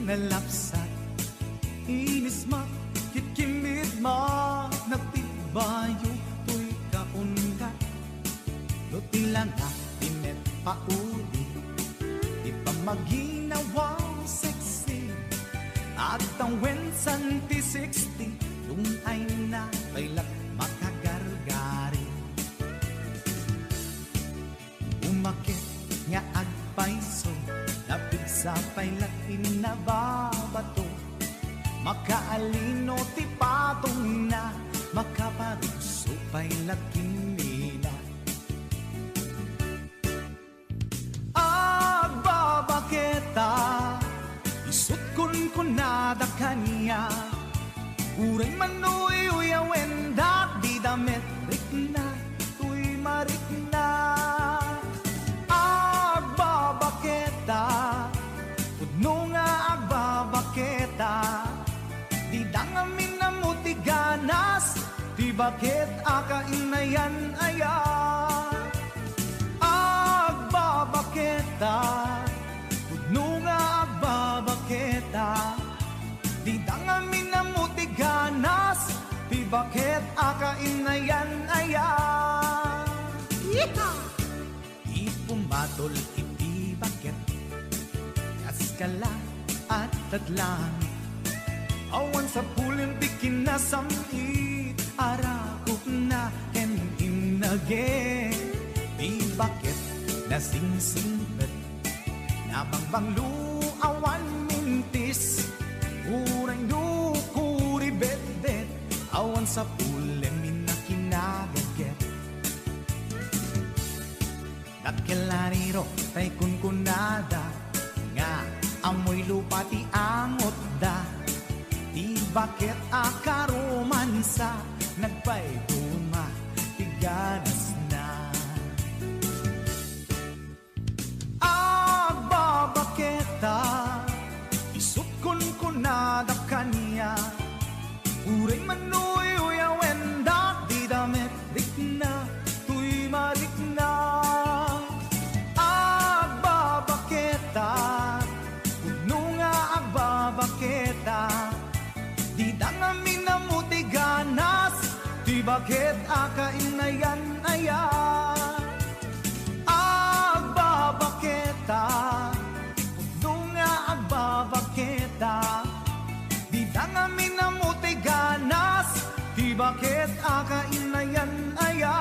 nalapsat inis makikimit nagtibayo to'y kaundat do tila nga pinet pauli di pa maginawang sexy at ang wensan P60 yung ay na kailat makagargari umakit nga agpaiso napig sa pailat inababato makaalino ti patong na makaparigso pailat kinila agbabaketa isut kun nada kanya uray manoy uyawen di damit rikna tuy marikna agbabaketa udno nga agbabaketa di dangamin na mutiganas di bakit akainayan aya agbabaketa udno nga agbabaketa di dangamin na mutiganas di bakit akainayan aya ipumatol iti bakit kaskala at tatlangit awan sa pulim di kinasamit arakop na ken inage di bakit nasingsingpet nabangbanglu awan mintis uray nukuri bet-bet awan sa pulim minakinaget nakelariro tay kunkunada nga amoy lupa ti angot da di bakit akaromansa nagpayduma tiganas na agbabaketa isut kunkunada kanya uray manoy uyawen di damit rikna tuy marikna agbabaketa udno nga agbabaketa di dangamin na mutiganas di bakit akainayan aya agbabaketa udno nga agbabaketa di dangamin na mutiganas di bakit akainayan aya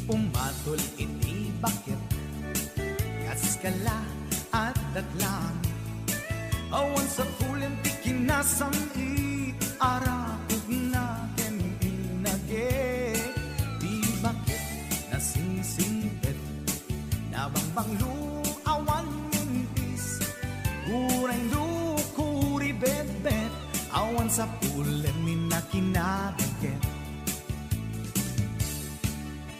pumatol iti bakit kaskala at datlang awan sa pulim ti kinasamit arakog na ken inage di bakit nasingsingpet nabangbanglu awan mintis uray dukuri bet-bet awan sa pulim minakinaget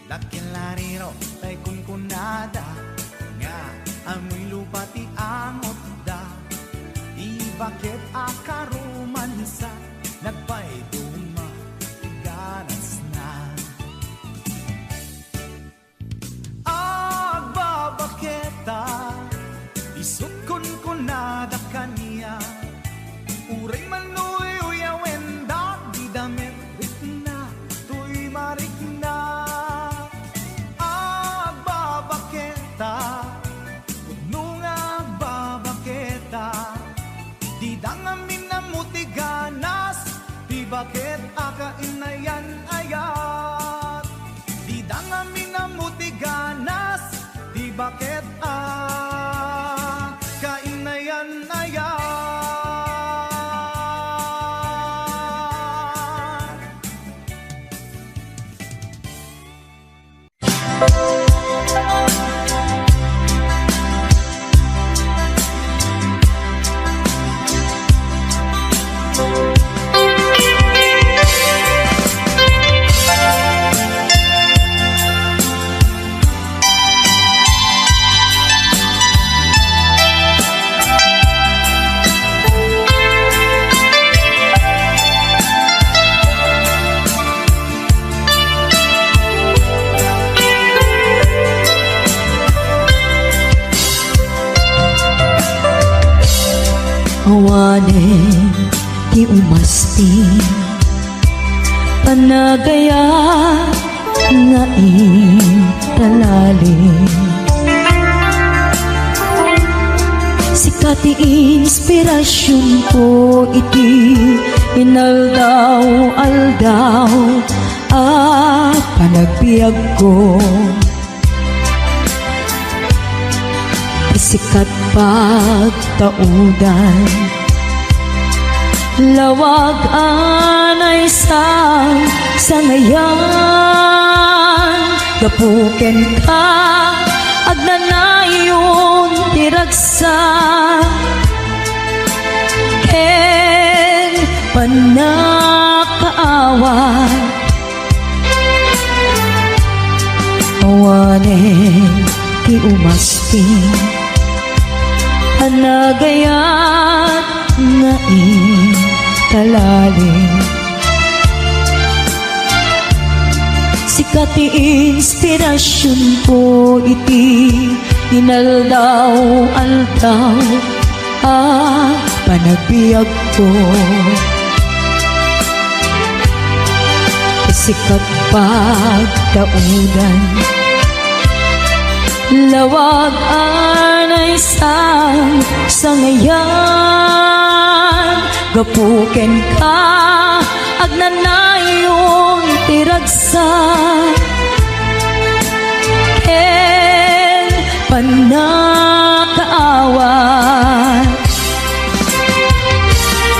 lakilariro tay kunkunada nga amoy lupa ti angot da di bakit akaromansa nagpayduma ganas na agbabaketa isut kunkunada kanya uray manoy uyawen di damit rikna tuy marikna udno nga babaketa di dangamin na mutiganas di bakit akainayan ayat di dangamin na mutiganas di bakit akainayan ayat Awanen ti umasti panagaya nga intalalim. Sikat ti inspirasyon ko iti inaldaw-aldaw panagbiag ko. Sikat pagtaudan lawag anay sangayan gapuken ka agnanayon tiragsa ken panakaawat awanen ti umasping anagayat nga intalalim. Sikat ti inspirasyon ko iti inaldaw-aldaw panagbiag ko. Sikat pagtaudan lawag anay sangayan gapuken ka agnanayon tiragsa ken panakaawat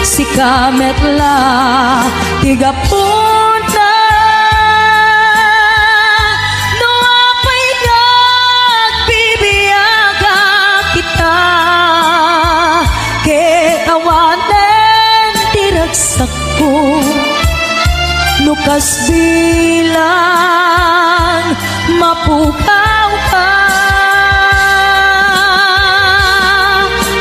si kametla tigapuna sakko lukas bilang mapukaw ka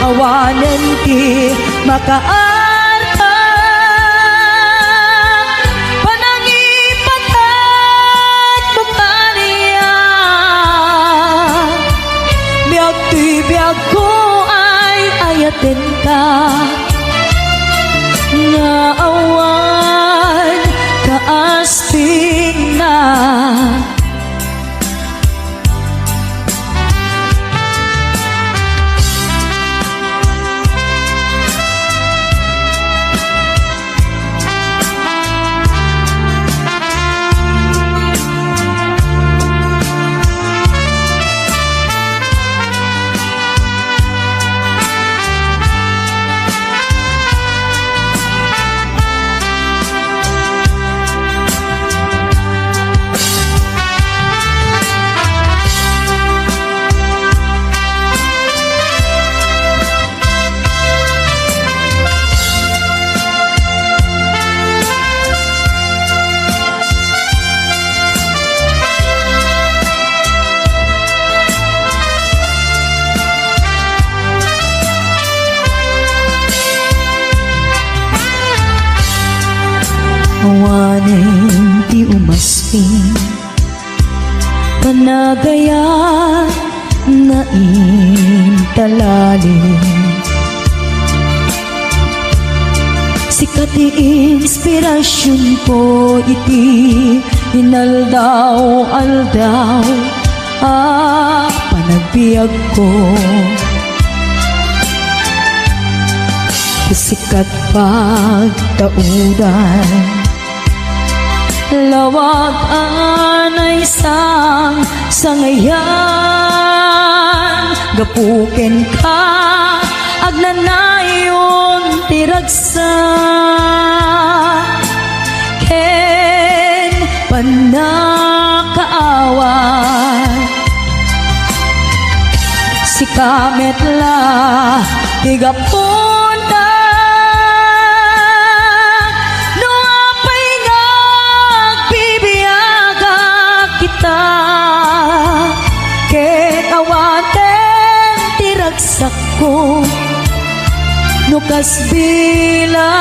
awanen ti makaarta panangipatat buka niya biag ti biag ko ay ayaten ka nga awan kaasping na awanen ti umasping panagaya nga intalalim. Sikat ti inspirasyon ko iti inaldaw-aldaw panagbiag ko. Sikat pagtaudan lawag anay sangayan gapuken ka agnanayon tiragsa ken panakaawat si kametla tigapon sakko nukas bila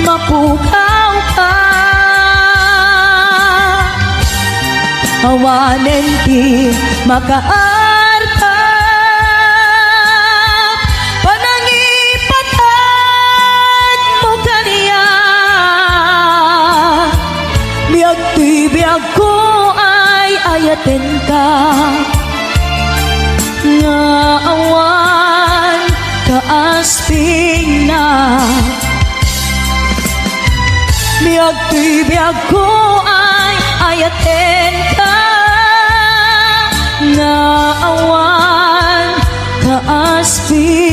mapukaw ka awanen ti makaarta panangin Biyag ko ay ayaten ka, nga awan kaasping na. Biyag ko ay ayaten ka, nga awan kaasping